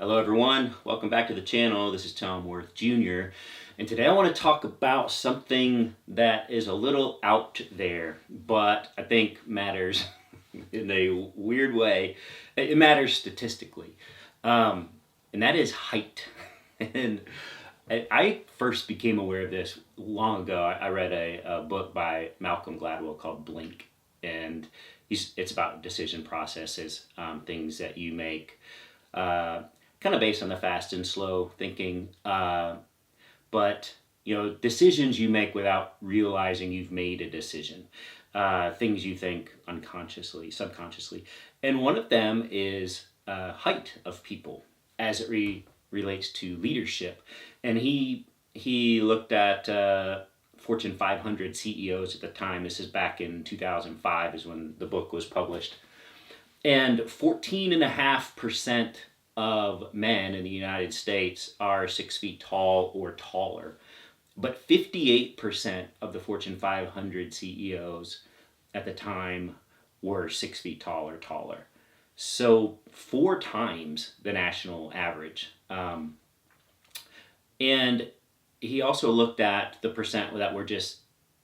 Hello everyone, welcome back to the channel. This is Tom Worth Jr. And today I want to talk about something that is a little out there, but I think matters in a weird way. It matters statistically, and that is height. And I first became aware of this long ago. I read a book by Malcolm Gladwell called Blink, and it's about decision processes, things that you make. Uh, Kind of based on the fast and slow thinking, but decisions you make without realizing you've made a decision, things you think unconsciously, subconsciously, and one of them is height of people as it relates to leadership, and he looked at Fortune 500 CEOs at the time. This is back in 2005 is when the book was published, and 14.5% of men in the United States are 6 feet tall or taller. But 58% of the Fortune 500 CEOs at the time were 6 feet tall or taller. So 4 times the national average. And he also looked at the percent that were just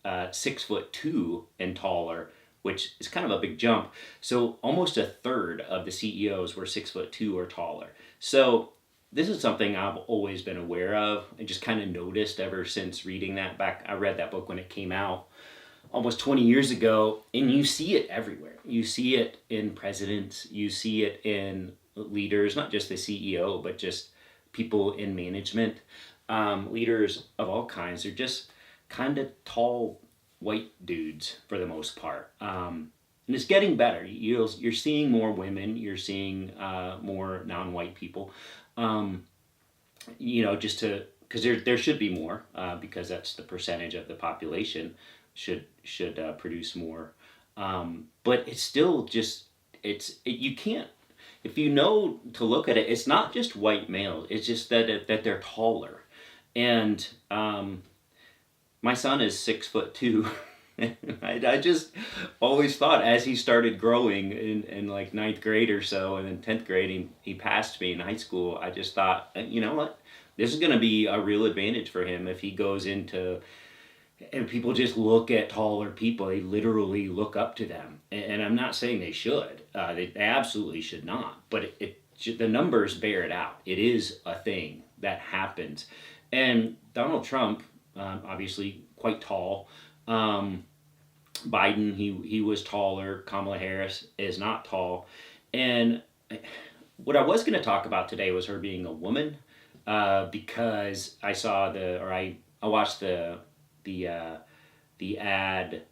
6'2" and taller, which is kind of a big jump. So almost a third of the CEOs were 6'2" or taller. So this is something I've always been aware of. I just kind of noticed ever since reading that back. I read that book when it came out almost 20 years ago, and you see it everywhere. You see it in presidents, you see it in leaders, not just the CEO, but just people in management, leaders of all kinds. They're just kind of tall white dudes for the most part. And it's getting better. You're seeing more women, you're seeing more non-white people. Just to, because there should be more, because that's the percentage of the population should produce more. But it's still just you can't, if you know to look at it, it's not just white males. It's just that they're taller, and my son is 6'2". I just always thought as he started growing in like ninth grade or so, and then 10th grade, he passed me in high school. I just thought, you know what? This is going to be a real advantage for him if he goes into, and people just look at taller people. They literally look up to them. And I'm not saying they should. They absolutely should not. But the numbers bear it out. It is a thing that happens. And Donald Trump, obviously quite tall. Biden, he was taller. Kamala Harris is not tall. And what I was going to talk about today was her being a woman, because I saw I watched the ad,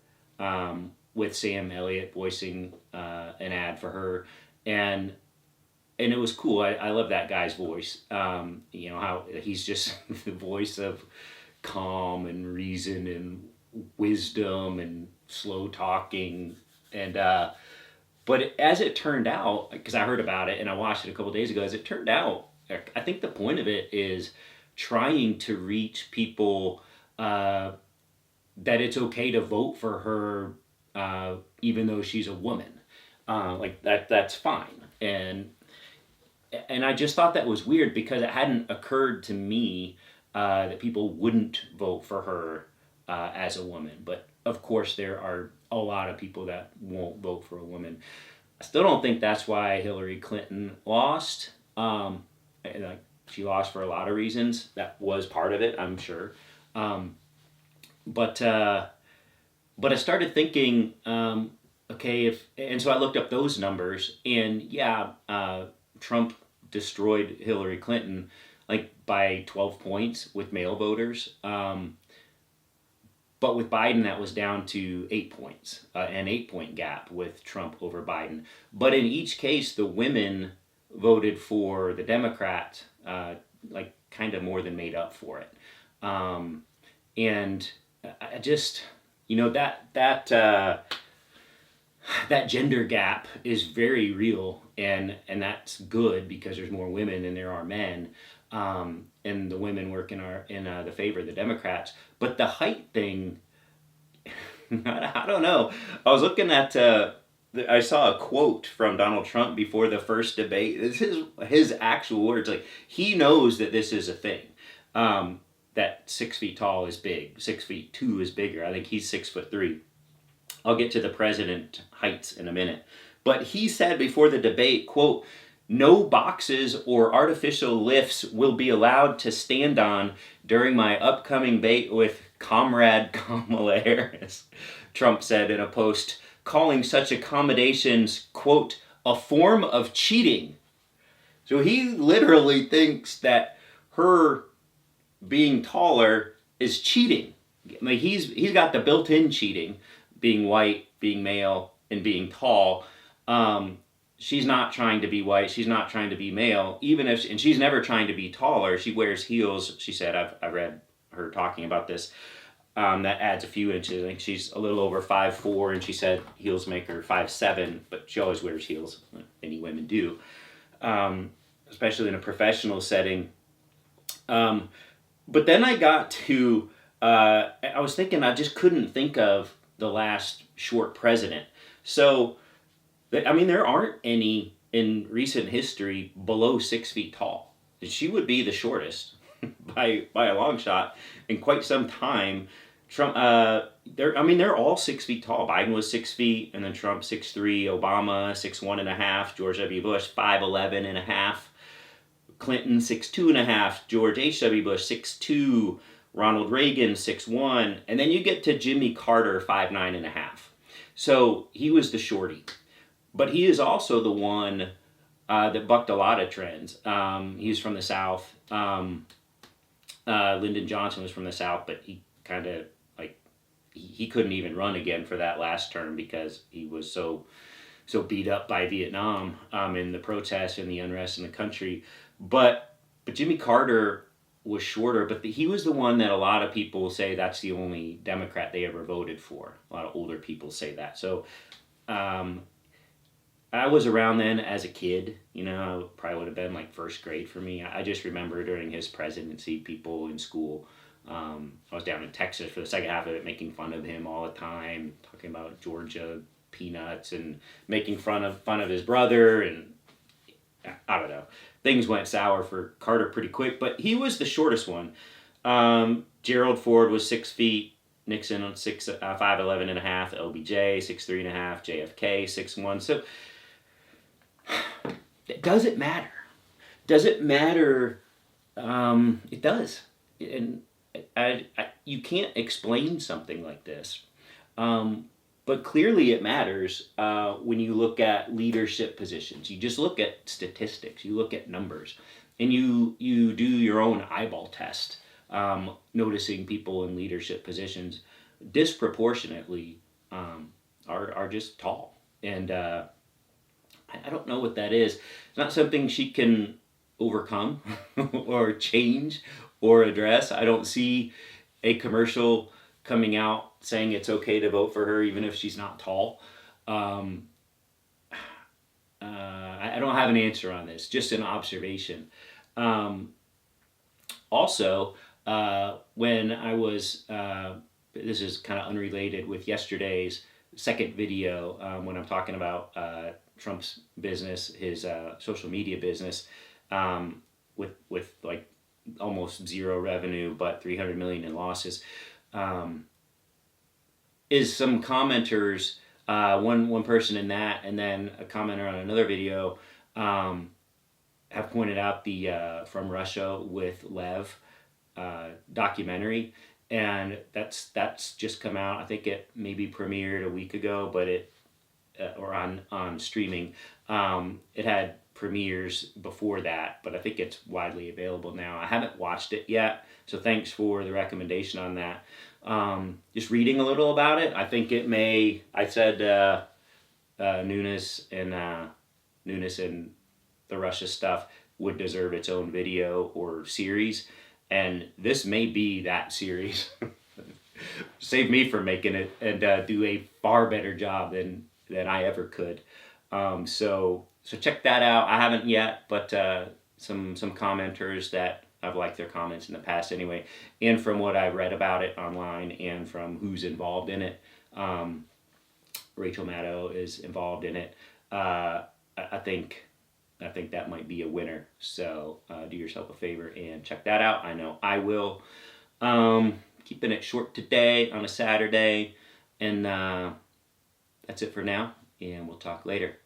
with Sam Elliott voicing an ad for her, and it was cool. I love that guy's voice. How he's just the voice of calm and reason and wisdom and slow talking, and but as it turned out, because I heard about it and I watched it a couple days ago, as it turned out, I think the point of it is trying to reach people, that it's okay to vote for her, even though she's a woman, like that's fine. And I just thought that was weird because it hadn't occurred to me that people wouldn't vote for her as a woman. But of course, there are a lot of people that won't vote for a woman. I still don't think that's why Hillary Clinton lost. Like, she lost for a lot of reasons. That was part of it, I'm sure. But I started thinking, okay, and so I looked up those numbers, and yeah, Trump destroyed Hillary Clinton like by 12 points with male voters. But with Biden, that was down to 8 points, an 8 point gap with Trump over Biden. But in each case, the women voted for the Democrat, like kind of more than made up for it. And I just, that gender gap is very real, and that's good because there's more women than there are men, and the women work in the favor of the Democrats. But the height thing, I don't know. I was looking at I saw a quote from Donald Trump before the first debate. This is his actual words. Like, he knows that this is a thing. That 6 feet tall is big. 6'2" is bigger. I think he's 6'3". I'll get to the president heights in a minute. But he said before the debate, quote, "No boxes or artificial lifts will be allowed to stand on during my upcoming debate with Comrade Kamala Harris," Trump said in a post, calling such accommodations, quote, "a form of cheating." So he literally thinks that her being taller is cheating. I mean, he's got the built-in cheating, being white, being male, and being tall. She's not trying to be white. She's not trying to be male. And she's never trying to be taller. She wears heels. She said, I've read her talking about this. That adds a few inches. I think she's a little over 5'4", and she said heels make her 5'7", but she always wears heels. Many women do, especially in a professional setting. But then I got to, I was thinking, I just couldn't think of the last short president. So, I mean, there aren't any in recent history below 6 feet tall. She would be the shortest by a long shot in quite some time. Trump, they're all 6 feet tall. Biden was 6 feet, and then Trump 6'3", Obama 6'1.5", George W. Bush 5'11.5", Clinton 6'2.5", George H.W. Bush 6'2", Ronald Reagan 6'1", and then you get to Jimmy Carter 5'9.5". So he was the shorty, but he is also the one that bucked a lot of trends. He's from the South. Lyndon Johnson was from the South, but he kind of he couldn't even run again for that last term because he was so beat up by Vietnam and the protests and the unrest in the country. But Jimmy Carter was shorter, but he was the one that a lot of people say that's the only Democrat they ever voted for. A lot of older people say that. So I was around then as a kid. Probably would have been like first grade for me. I just remember during his presidency, people in school, I was down in Texas for the second half of it, making fun of him all the time, talking about Georgia peanuts and making fun of his brother, and I don't know. Things went sour for Carter pretty quick, but he was the shortest one. Gerald Ford was 6 feet, Nixon on 5'11.5", LBJ 6'3.5", JFK 6'1". So does it matter? Does it matter? It does, and you can't explain something like this. But clearly it matters when you look at leadership positions. You just look at statistics, you look at numbers, and you do your own eyeball test, noticing people in leadership positions disproportionately are just tall. And I don't know what that is. It's not something she can overcome or change or address. I don't see a commercial coming out saying it's okay to vote for her even if she's not tall. I don't have an answer on this, just an observation. Also, when I was, this is kind of unrelated with yesterday's second video, when I'm talking about Trump's business, his social media business, with like almost zero revenue but 300 million in losses. Is some commenters, one person in that, and then a commenter on another video, have pointed out the From Russia with Lev documentary, and that's just come out. I think it maybe premiered a week ago, but or on streaming. It had premieres before that, but I think it's widely available now. I haven't watched it yet, so thanks for the recommendation on that. Just reading a little about it, I think it may. I said Nunes and the Russia stuff would deserve its own video or series, and this may be that series. Save me from making it and do a far better job than I ever could. So check that out. I haven't yet, but some commenters that I've liked their comments in the past anyway, and from what I've read about it online and from who's involved in it, Rachel Maddow is involved in it. I think that might be a winner. So do yourself a favor and check that out. I know I will. Keeping it short today on a Saturday, and that's it for now. And we'll talk later.